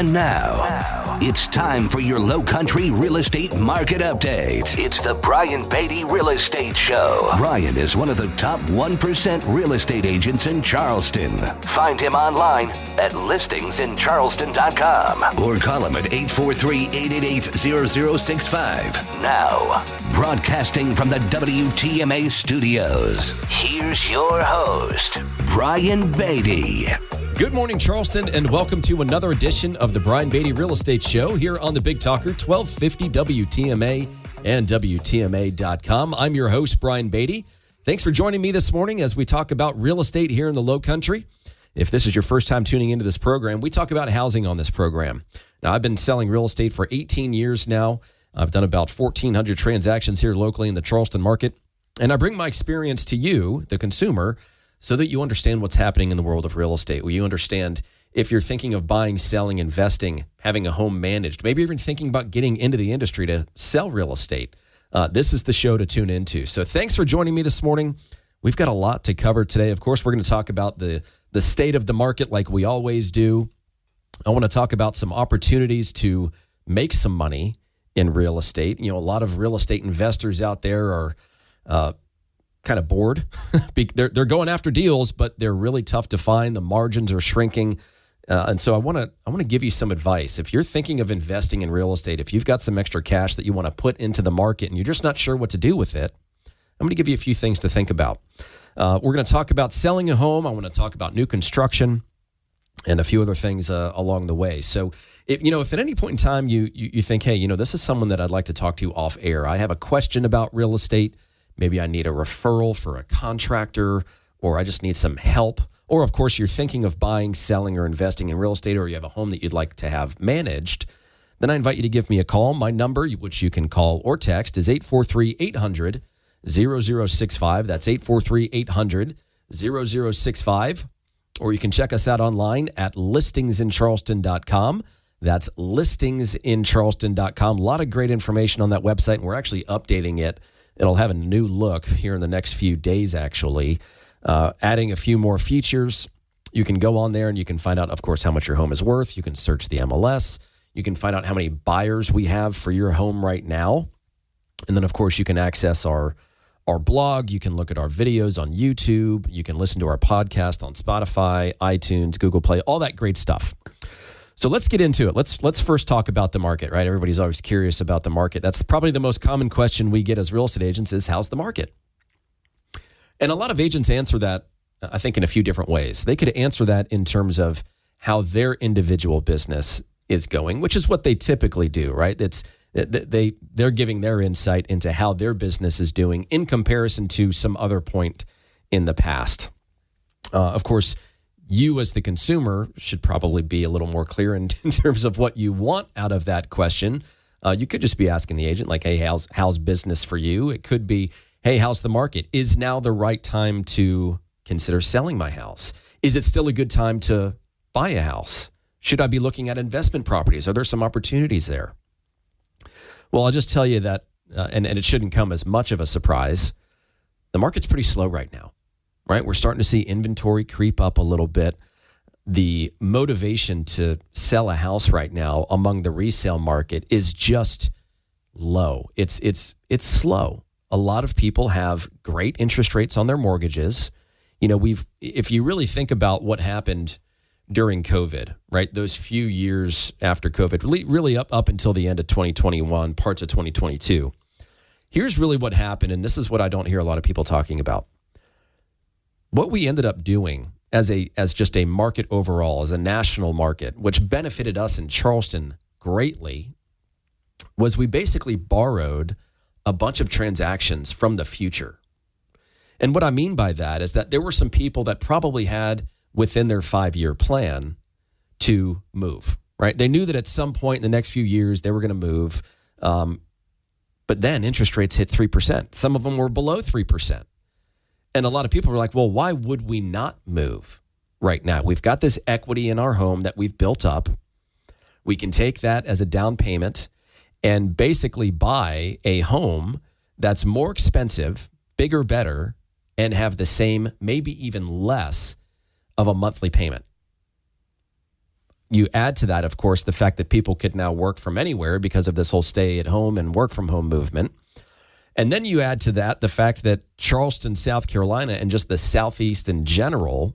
And now, it's time for your Low Country Real Estate Market Update. It's the Brian Beatty Real Estate Show. Brian is one of the top 1% real estate agents in Charleston. Find him online at listingsincharleston.com or call him at 843-888-0065. Now, broadcasting from the WTMA studios, here's your host, Brian Beatty. Good morning, Charleston, and welcome to another edition of the Brian Beatty Real Estate Show here on the Big Talker, 1250 WTMA and WTMA.com. I'm your host, Brian Beatty. Thanks for joining me this morning as we talk about real estate here in the Low Country. If this is your first time tuning into this program, we talk about housing on this program. Now, I've been selling real estate for 18 years now. I've done about 1,400 transactions here locally in the Charleston market, and I bring my experience to you, the consumer, so that you understand what's happening in the world of real estate. Well, you understand if you're thinking of buying, selling, investing, having a home managed, maybe even thinking about getting into the industry to sell real estate. This is the show to tune into. So thanks for joining me this morning. We've got a lot to cover today. Of course, we're going to talk about the state of the market like we always do. I want to talk about some opportunities to make some money in real estate. You know, a lot of real estate investors out there are kind of bored. They're going after deals, but they're really tough to find. The margins are shrinking. And so I want to give you some advice. If you're thinking of investing in real estate, if you've got some extra cash that you want to put into the market and you're just not sure what to do with it, I'm going to give you a few things to think about. We're going to talk about selling a home. I want to talk about new construction and a few other things along the way. So, if at any point in time you think, hey, this is someone that I'd like to talk to off air. I have a question about real estate. Maybe I need a referral for a contractor, or I just need some help. Or, of course, you're thinking of buying, selling, or investing in real estate, or you have a home that you'd like to have managed. Then I invite you to give me a call. My number, which you can call or text, is 843-800-0065. That's 843-800-0065. Or you can check us out online at listingsincharleston.com. That's listingsincharleston.com. A lot of great information on that website, and we're actually updating it. It'll have a new look here in the next few days, actually, adding a few more features. You can go on there and you can find out, of course, how much your home is worth. You can search the MLS. You can find out how many buyers we have for your home right now. And then, of course, you can access our blog. You can look at our videos on YouTube. You can listen to our podcast on Spotify, iTunes, Google Play, all that great stuff. So let's get into it. Let's first talk about the market, right? Everybody's always curious about the market. That's probably the most common question we get as real estate agents is, how's the market? And a lot of agents answer that, I think, in a few different ways. They could answer that in terms of how their individual business is going, which is what they typically do, right? They're giving their insight into how their business is doing in comparison to some other point in the past. Of course, you as the consumer should probably be a little more clear in terms of what you want out of that question. You could just be asking the agent, like, hey, how's business for you? It could be, hey, how's the market? Is now the right time to consider selling my house? Is it still a good time to buy a house? Should I be looking at investment properties? Are there some opportunities there? Well, I'll just tell you that, and it shouldn't come as much of a surprise, the market's pretty slow right now. Right? We're starting to see inventory creep up a little bit. The motivation to sell a house right now among the resale market is just low. It's slow. A lot of people have great interest rates on their mortgages. If you really think about what happened during COVID, right? Those few years after COVID, really up until the end of 2021, parts of 2022. Here's really what happened, and this is what I don't hear a lot of people talking about. What we ended up doing as just a market overall, as a national market, which benefited us in Charleston greatly, was we basically borrowed a bunch of transactions from the future. And what I mean by that is that there were some people that probably had within their 5-year plan to move, right? They knew that at some point in the next few years they were going to move. But then interest rates hit 3%. Some of them were below 3%. And a lot of people were like, well, why would we not move right now? We've got this equity in our home that we've built up. We can take that as a down payment and basically buy a home that's more expensive, bigger, better, and have the same, maybe even less of a monthly payment. you add to that, of course, the fact that people could now work from anywhere because of this whole stay at home and work from home movement. And then you add to that the fact that Charleston, South Carolina, and just the Southeast in general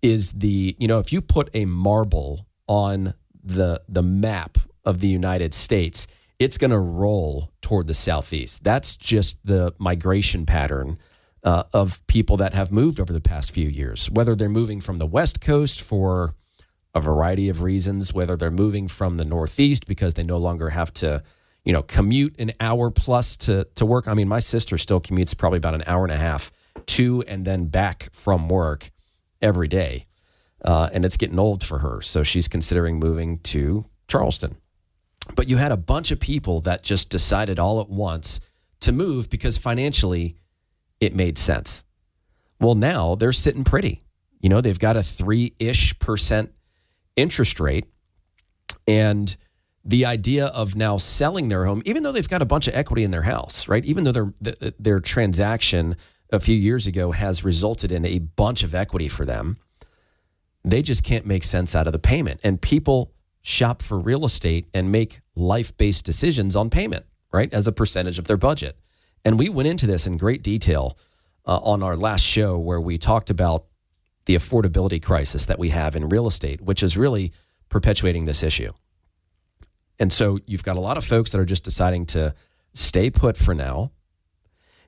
is if you put a marble on the map of the United States, it's going to roll toward the Southeast. That's just the migration pattern of people that have moved over the past few years, whether they're moving from the West Coast for a variety of reasons, whether they're moving from the Northeast because they no longer have to commute an hour plus to work. I mean, my sister still commutes probably about an hour and a half to and then back from work every day. And it's getting old for her. So she's considering moving to Charleston. But you had a bunch of people that just decided all at once to move because financially it made sense. Well, now they're sitting pretty. They've got a 3-ish% interest rate. And the idea of now selling their home, even though they've got a bunch of equity in their house, right? Even though their transaction a few years ago has resulted in a bunch of equity for them, they just can't make sense out of the payment. And people shop for real estate and make life-based decisions on payment, right? As a percentage of their budget. And we went into this in great detail on our last show where we talked about the affordability crisis that we have in real estate, which is really perpetuating this issue. And so you've got a lot of folks that are just deciding to stay put for now.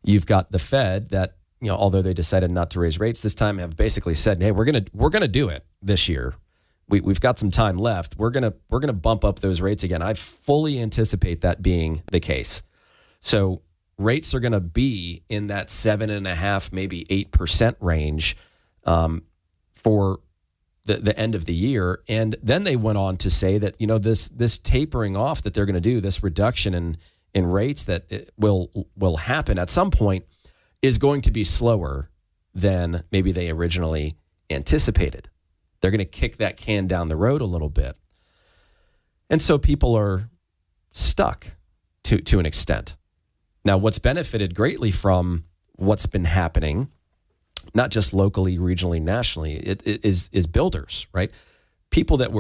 You've got the Fed that, although they decided not to raise rates this time, have basically said, "Hey, we're gonna do it this year. We've got some time left. We're gonna bump up those rates again." I fully anticipate that being the case. So rates are gonna be in that 7.5%, maybe 8% range for the end of the year. And then they went on to say that, this tapering off that they're going to do, this reduction in rates that it will happen at some point is going to be slower than maybe they originally anticipated. They're going to kick that can down the road a little bit. And so people are stuck to an extent. Now, what's benefited greatly from what's been happening, not just locally, regionally, nationally, it is builders, right? People that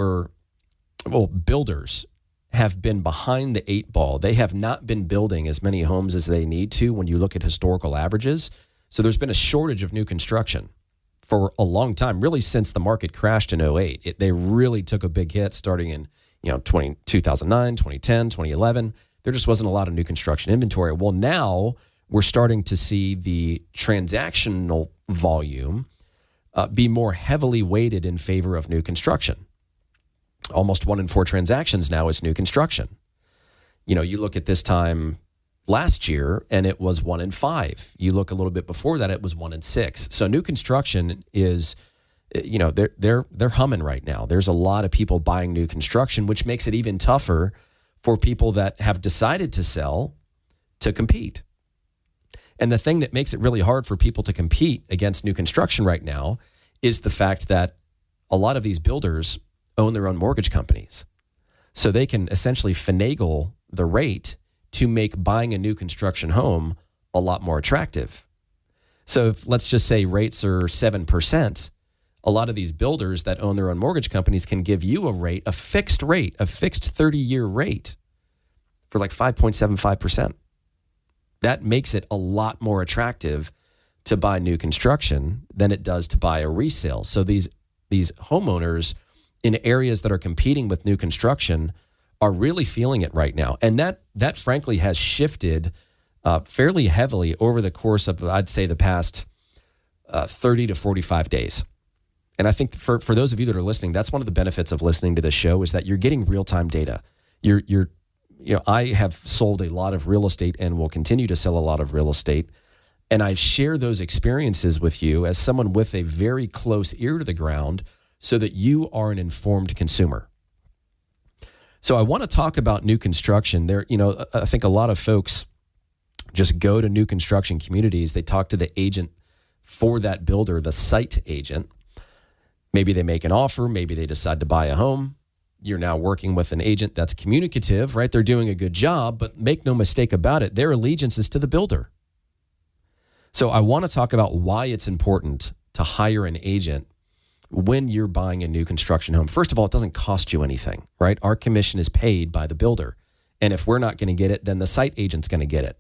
builders have been behind the 8 ball. They have not been building as many homes as they need to when you look at historical averages. So there's been a shortage of new construction for a long time, really since the market crashed in 2008. They really took a big hit starting in 2009, 2010, 2011. There just wasn't a lot of new construction inventory. Well, now we're starting to see the transactional volume be more heavily weighted in favor of new construction. Almost 1 in 4 transactions now is new construction. You look at this time last year and it was 1 in 5. You look a little bit before that, it was 1 in 6. So new construction is, they're humming right now. There's a lot of people buying new construction, which makes it even tougher for people that have decided to sell to compete. And the thing that makes it really hard for people to compete against new construction right now is the fact that a lot of these builders own their own mortgage companies. So they can essentially finagle the rate to make buying a new construction home a lot more attractive. So if, let's just say rates are 7%, a lot of these builders that own their own mortgage companies can give you a fixed 30-year rate for like 5.75%. That makes it a lot more attractive to buy new construction than it does to buy a resale. So these homeowners in areas that are competing with new construction are really feeling it right now. And that frankly has shifted fairly heavily over the course of, I'd say, the past 30 to 45 days. And I think for those of you that are listening, that's one of the benefits of listening to the show is that you're getting real-time data. I have sold a lot of real estate and will continue to sell a lot of real estate. And I share those experiences with you as someone with a very close ear to the ground so that you are an informed consumer. So I want to talk about new construction. I think a lot of folks just go to new construction communities. They talk to the agent for that builder, the site agent. Maybe they make an offer. Maybe they decide to buy a home. You're now working with an agent that's communicative, right? They're doing a good job, but make no mistake about it, their allegiance is to the builder. So I want to talk about why it's important to hire an agent when you're buying a new construction home. First of all, it doesn't cost you anything, right? Our commission is paid by the builder. And if we're not going to get it, then the site agent's going to get it.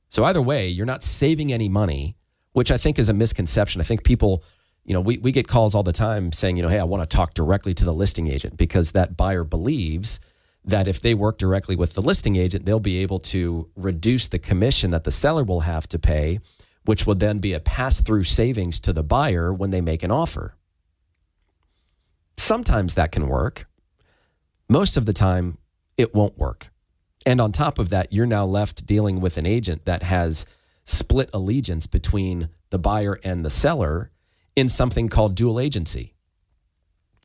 So either way, you're not saving any money, which I think is a misconception. I think people, we get calls all the time saying, hey, I want to talk directly to the listing agent, because that buyer believes that if they work directly with the listing agent, they'll be able to reduce the commission that the seller will have to pay, which will then be a pass-through savings to the buyer when they make an offer. Sometimes that can work. Most of the time, it won't work. And on top of that, you're now left dealing with an agent that has split allegiance between the buyer and the seller in something called dual agency.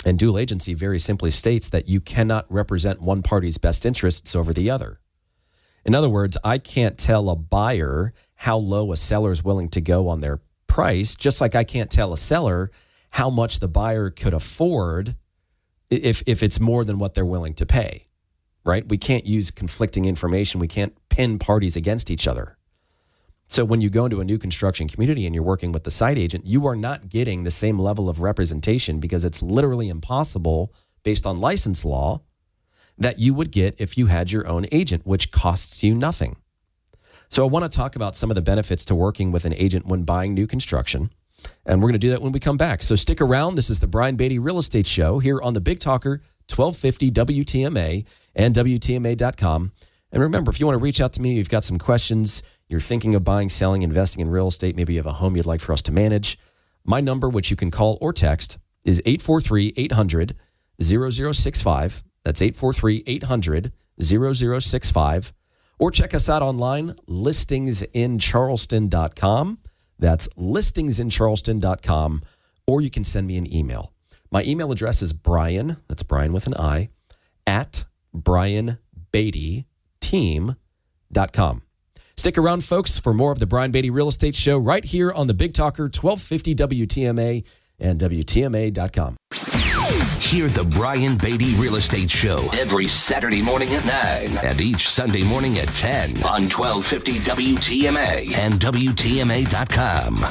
And dual agency very simply states that you cannot represent one party's best interests over the other. In other words, I can't tell a buyer how low a seller is willing to go on their price, just like I can't tell a seller how much the buyer could afford if it's more than what they're willing to pay, right? We can't use conflicting information. We can't pin parties against each other. So when you go into a new construction community and you're working with the site agent, you are not getting the same level of representation, because it's literally impossible based on license law that you would get if you had your own agent, which costs you nothing. So I want to talk about some of the benefits to working with an agent when buying new construction. And we're going to do that when we come back. So stick around. This is the Brian Beatty Real Estate Show here on the Big Talker, 1250 WTMA and WTMA.com. And remember, if you want to reach out to me, you've got some questions, you're thinking of buying, selling, investing in real estate, maybe you have a home you'd like for us to manage, my number, which you can call or text, is 843-800-0065. That's 843-800-0065. Or check us out online, listingsincharleston.com. That's listingsincharleston.com. Or you can send me an email. My email address is Brian, that's Brian with an I, at brianbeattyteam.com. Stick around, folks, for more of the Brian Beatty Real Estate Show right here on the Big Talker, 1250 WTMA and WTMA.com. Hear the Brian Beatty Real Estate Show every Saturday morning at 9 and each Sunday morning at 10 on 1250 WTMA and WTMA.com.